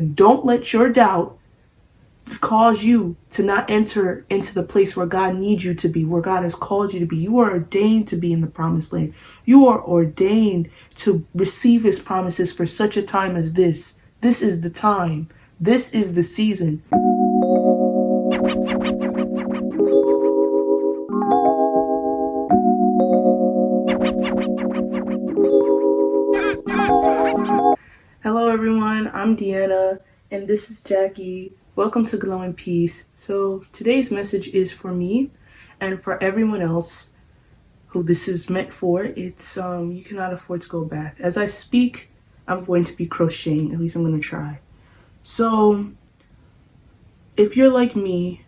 Don't let your doubt cause you to not enter into the place where God needs you to be, where God has called you to be. You are ordained to be in the promised land. You are ordained to receive his promises for such a time as this. This is the time. This is the season. Hello everyone, I'm Deanna and this is Jackie. Welcome to Glowing Peace. So today's message is for me and for everyone else who this is meant for. It's you cannot afford to go back. As I speak, I'm going to be crocheting. At least I'm going to try. So if you're like me,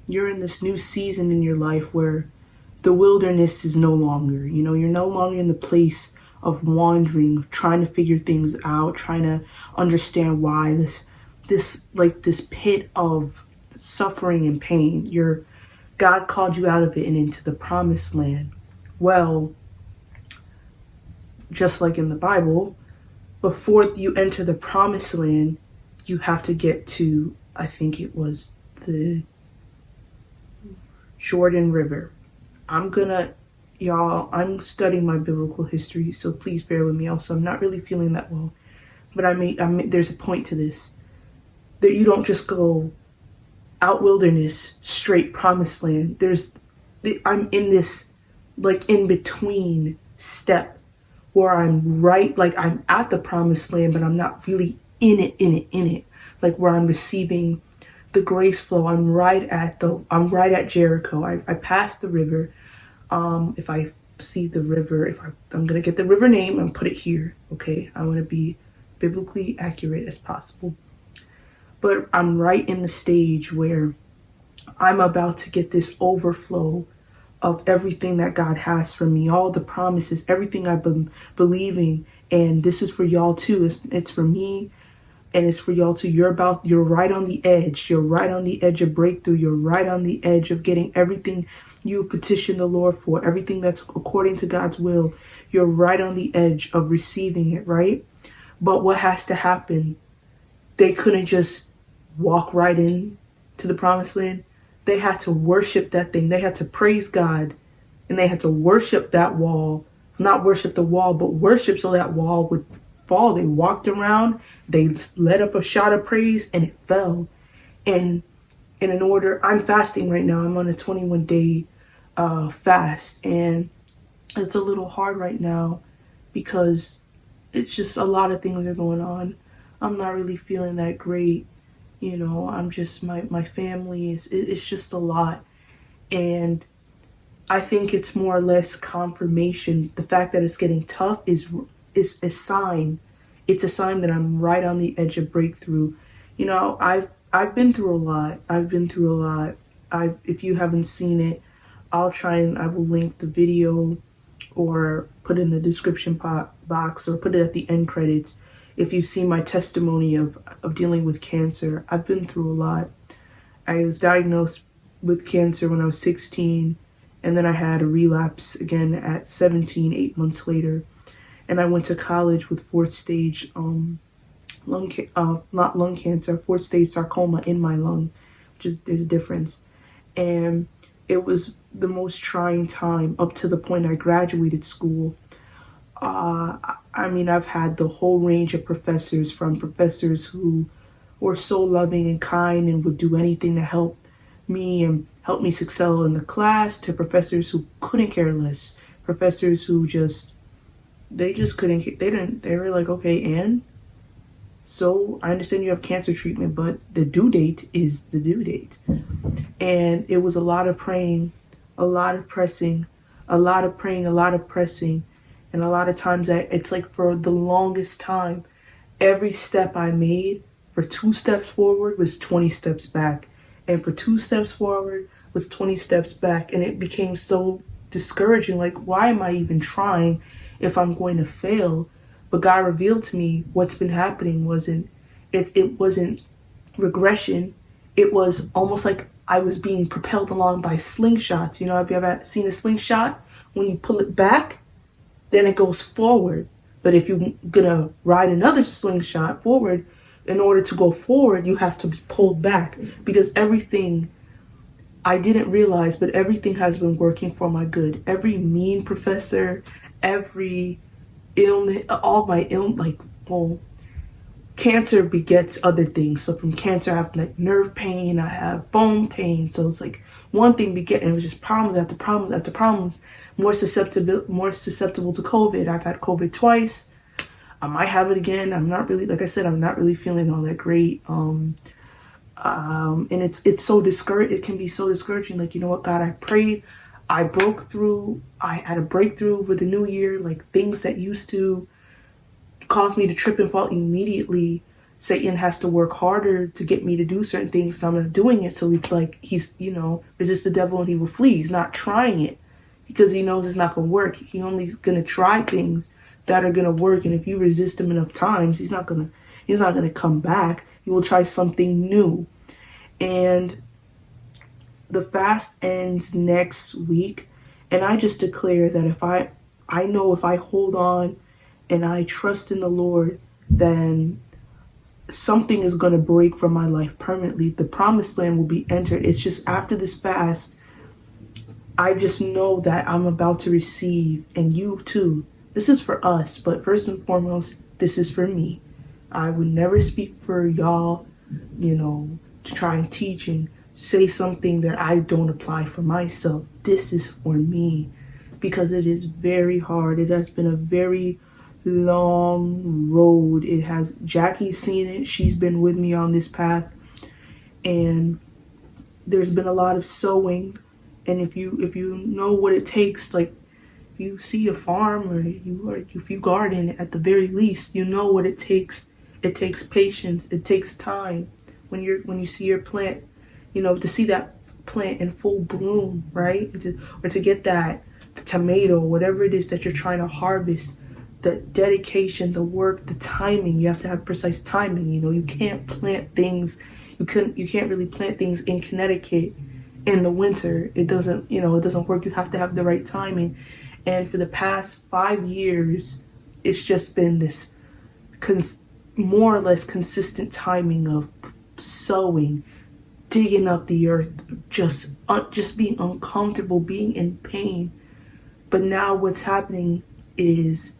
you're in this new season in your life where the wilderness is no longer, you're no longer in the place of wandering, trying to figure things out, trying to understand why this pit of suffering and pain. God called you out of it and into the promised land. Well, just like in the Bible, before you enter the promised land, you have to get to, I think it was the Jordan River. I'm studying my biblical history, so please bear with me. Also, I'm not really feeling that well, but there's a point to this. That you don't just go out wilderness, straight promised land. I'm in this in between step where I'm at the promised land, but I'm not really in it. Like where I'm receiving the grace flow. I'm right at Jericho. I passed the river. If I see the river, I'm gonna get the river name and put it here. Okay, I want to be biblically accurate as possible. But I'm right in the stage where I'm about to get this overflow of everything that God has for me, all the promises, everything I've been believing, and this is for y'all too. It's for me. And it's for y'all too. You're right on the edge. You're right on the edge of breakthrough. You're right on the edge of getting everything you petition the Lord for, everything that's according to God's will. You're right on the edge of receiving it, right? But what has to happen? They couldn't just walk right in to the promised land. They had to worship that thing. They had to praise God, and they had to worship that wall. Not worship the wall, but worship so that wall would fall. They walked around, they let up a shout of praise, and it fell. And in order, I'm fasting right now. I'm on a 21-day fast, and it's a little hard right now because it's just a lot of things are going on. I'm not really feeling that great. I'm just, my family it's just a lot. And I think it's more or less confirmation. The fact that it's getting tough is a sign. It's a sign that I'm right on the edge of breakthrough. I've been through a lot. If you haven't seen it, I will link the video or put it in the description box or put it at the end credits. If you see my testimony of dealing with cancer, I've been through a lot. I was diagnosed with cancer when I was 16, and then I had a relapse again at 17, 8 months later. And I went to college with fourth stage not lung cancer, fourth stage sarcoma in my lung, there's a difference. And it was the most trying time up to the point I graduated school. I've had the whole range of professors, from professors who were so loving and kind and would do anything to help me and help me excel in the class, to professors who couldn't care less, professors who they were like, okay, and so I understand you have cancer treatment, but the due date is the due date. And it was a lot of praying, a lot of pressing, a lot of praying, a lot of pressing. And a lot of times it's like for the longest time, every step I made for 2 steps forward was 20 steps back. And for 2 steps forward was 20 steps back. And it became so discouraging. Like, why am I even trying if I'm going to fail? But God revealed to me what's been happening it wasn't regression. It was almost like I was being propelled along by slingshots. Have you ever seen a slingshot? When you pull it back, then it goes forward. But if you're gonna ride another slingshot forward, in order to go forward, you have to be pulled back, because everything I didn't realize, but everything has been working for my good. Every mean professor, every illness, all my well, cancer begets other things. So from cancer, I have like nerve pain, I have bone pain. So it's like one thing begetting, it was just problems after problems after problems. More susceptible to COVID. I've had COVID twice. I might have it again. I'm not really, like I said, I'm not really feeling all that great. And it's so discouraging. It can be so discouraging. Like, you know what, God, I prayed, I broke through, I had a breakthrough over the new year. Like things that used to cause me to trip and fall immediately, Satan has to work harder to get me to do certain things, and I'm not doing it. So it's like he's, resist the devil and he will flee. He's not trying it because he knows it's not going to work. He only going to try things that are going to work. And if you resist him enough times, he's not going to come back. He will try something new. And the fast ends next week. And I just declare that if I know if I hold on and I trust in the Lord, then something is going to break from my life permanently. The promised land will be entered. It's just after this fast, I just know that I'm about to receive, and you too. This is for us, but first and foremost, this is for me. I would never speak for y'all, to try and teach and say something that I don't apply for myself. This is for me because it is very hard. It has been a very long road. It has, Jackie's seen it. She's been with me on this path, and there's been a lot of sowing. And if you know what it takes, like you see a farm or if you garden, at the very least, you know what it takes. It takes patience. It takes time. When you see your plant, to see that plant in full bloom, right? Or to get the tomato, whatever it is that you're trying to harvest, the dedication, the work, the timing. You have to have precise timing. You can't plant things. You can't really plant things in Connecticut in the winter. It doesn't work. You have to have the right timing. And for the past 5 years, it's just been this more or less consistent timing of sowing, digging up the earth, just being uncomfortable, being in pain. But now what's happening is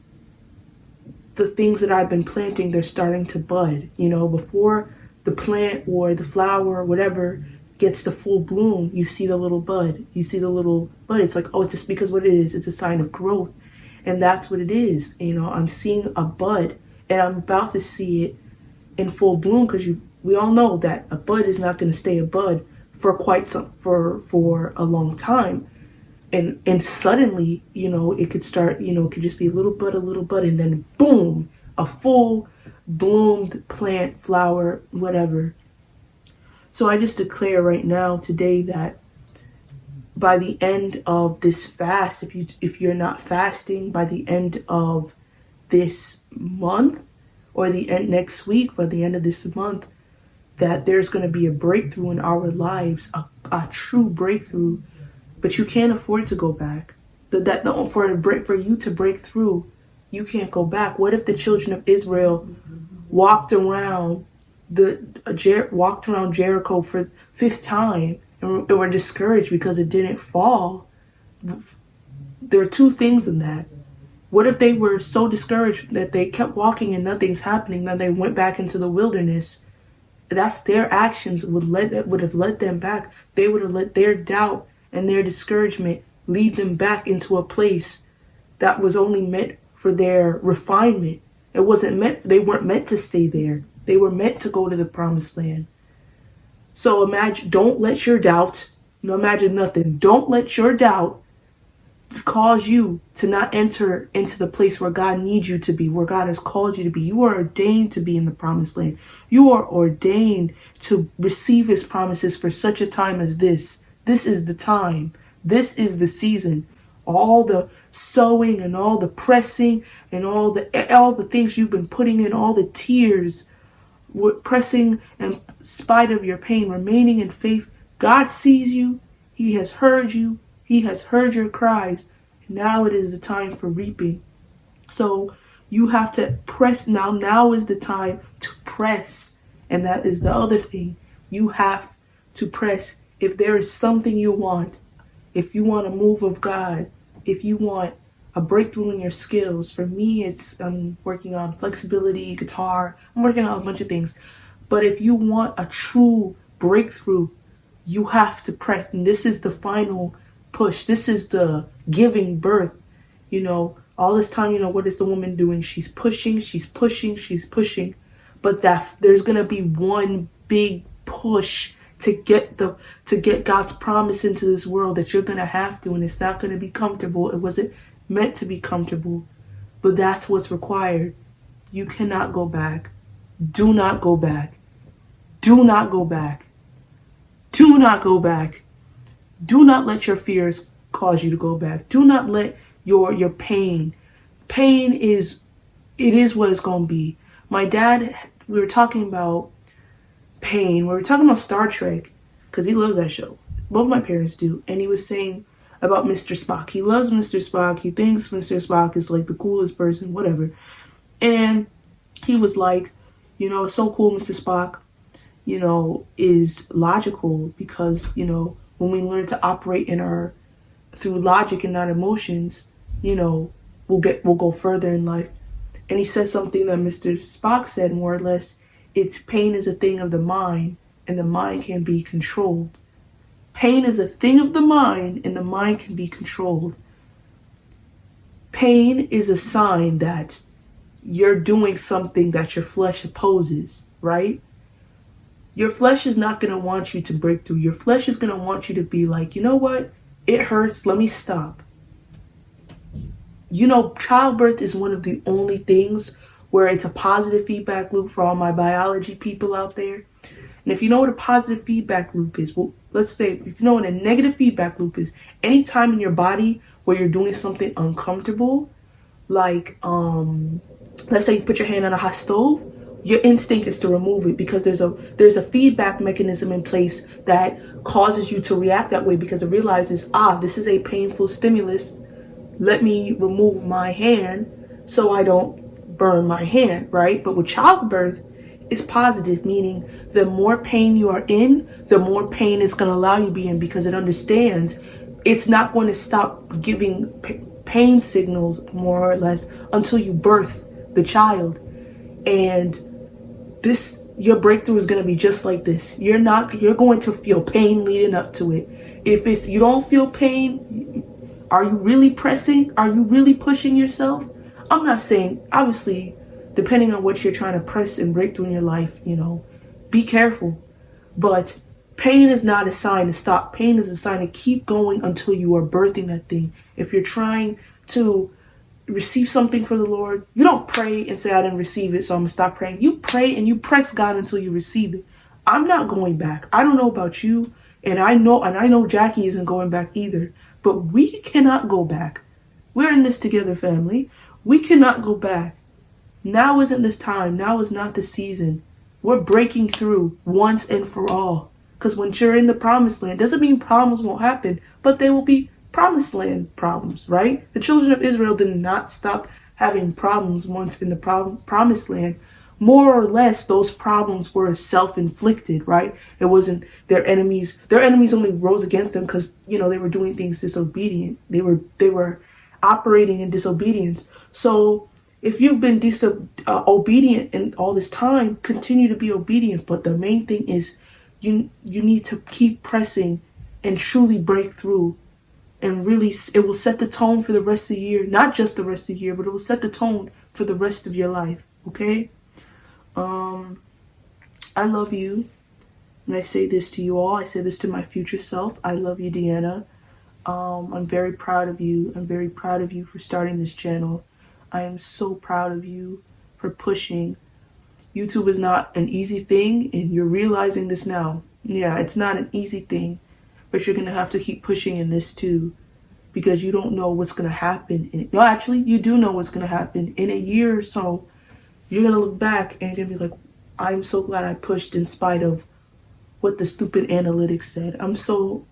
the things that I've been planting, they're starting to bud. Before the plant or the flower or whatever gets to full bloom, you see the little bud. It's like, it's just because what it is, it's a sign of growth. And that's what it is. I'm seeing a bud, and I'm about to see it in full bloom, because we all know that a bud is not going to stay a bud for for a long time. And suddenly, it could start, it could just be a little bud, and then boom, a full bloomed plant, flower, whatever. So I just declare right now, today, that by the end of this fast, if you're not fasting, by the end of this month, or the end next week, by the end of this month, that there's going to be a breakthrough in our lives, a true breakthrough. But you can't afford to go back. For you to break through, you can't go back. What if the children of Israel walked around Jericho for the 5th time and were discouraged because it didn't fall? There are two things in that. What if they were so discouraged that they kept walking and nothing's happening, then they went back into the wilderness? That's their actions would have led them back. They would have let their doubt and their discouragement lead them back into a place that was only meant for their refinement. They weren't meant to stay there. They were meant to go to the promised land. So imagine, don't let your doubt, imagine nothing. Don't let your doubt cause you to not enter into the place where God needs you to be, where God has called you to be. You are ordained to be in the promised land. You are ordained to receive his promises for such a time as this. This is the time. This is the season. All the sowing and all the pressing and all the things you've been putting in, all the tears, pressing in spite of your pain, remaining in faith. God sees you. He has heard you. He has heard your cries. Now it is the time for reaping. So you have to press now. Now is the time to press. And that is the other thing. You have to press. If there is something you want, if you want a move of God, if you want a breakthrough in your skills, for me, I'm working on flexibility, guitar, I'm working on a bunch of things. But if you want a true breakthrough, you have to press. And this is the final push. This is the giving birth. All this time, what is the woman doing? She's pushing, she's pushing, she's pushing. But there's going to be one big push to get God's promise into this world that you're going to have to, and it's not going to be comfortable. It wasn't meant to be comfortable, but that's what's required. You cannot go back. Do not go back. Do not go back. Do not go back. Do not let your fears cause you to go back. Do not let your pain is what it's going to be. My dad, we were talking about pain. We were talking about Star Trek because he loves that show. Both my parents do. And he was saying about Mr. Spock. He loves Mr. Spock. He thinks Mr. Spock is like the coolest person, whatever. And he was like, it's so cool Mr. Spock, is logical because, when we learn to operate through logic and not emotions, we'll go further in life. And he said something that Mr. Spock said, more or less, it's pain is a thing of the mind, and the mind can be controlled. Pain is a thing of the mind, and the mind can be controlled. Pain is a sign that you're doing something that your flesh opposes, right? Your flesh is not going to want you to break through. Your flesh is going to want you to be like, you know what? It hurts. Let me stop. Childbirth is one of the only things where it's a positive feedback loop for all my biology people out there. And if you know what a positive feedback loop is, well, let's say if you know what a negative feedback loop is, anytime in your body where you're doing something uncomfortable, like, let's say you put your hand on a hot stove, your instinct is to remove it because there's a feedback mechanism in place that causes you to react that way because it realizes, this is a painful stimulus. Let me remove my hand so I don't burn my hand, right? But with childbirth, it's positive, meaning the more pain you are in, the more pain it's going to allow you to be in because it understands it's not going to stop giving pain signals, more or less, until you birth the child. And your breakthrough is going to be just like this. You're going to feel pain leading up to it. If you don't feel pain, are you really pressing? Are you really pushing yourself? I'm not saying, obviously, depending on what you're trying to press and break through in your life, be careful. But pain is not a sign to stop. Pain is a sign to keep going until you are birthing that thing. If you're trying to receive something from the Lord, you don't pray and say, I didn't receive it, so I'm going to stop praying. You pray and you press God until you receive it. I'm not going back. I don't know about you, and I know Jackie isn't going back either. But we cannot go back. We're in this together, family. We cannot go back. Now isn't this time. Now is not the season. We're breaking through once and for all. Because when you're in the promised land, doesn't mean problems won't happen, but they will be promised land problems, right? The children of Israel did not stop having problems once in the promised land. More or less, those problems were self-inflicted, right? It wasn't their enemies. Their enemies only rose against them because, they were doing things disobedient. They were operating in disobedience. So if you've been obedient in all this time, continue to be obedient. But the main thing is you need to keep pressing and truly break through. And really, it will set the tone for the rest of the year. Not just the rest of the year, but it will set the tone for the rest of your life. Okay? I love you. And I say this to you all. I say this to my future self. I love you, Deanna. I'm very proud of you. I'm very proud of you for starting this channel. I am so proud of you for pushing. YouTube is not an easy thing, and you're realizing this now. Yeah, it's not an easy thing, but you're going to have to keep pushing in this too, because you don't know what's going to happen. No, actually, you do know what's going to happen. In a year or so, you're going to look back and you're going to be like, I'm so glad I pushed in spite of what the stupid analytics said. I'm so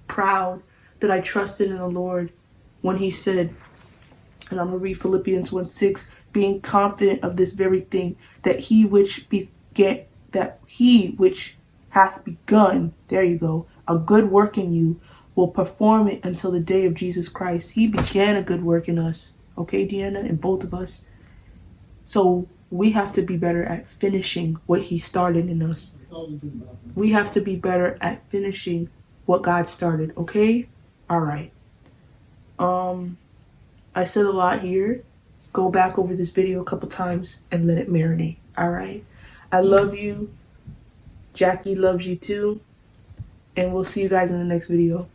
proud that I trusted in the Lord when he said, and I'm going to read Philippians 1:6, being confident of this very thing, that he which began that he which hath begun, there you go, a good work in you, will perform it until the day of Jesus Christ. He began a good work in us. Okay, Deanna, and both of us. So we have to be better at finishing what he started in us. We have to be better at finishing what God started, okay? All right. I said a lot here. Go back over this video a couple times and let it marinate, all right? I love you. Jackie loves you too. And we'll see you guys in the next video.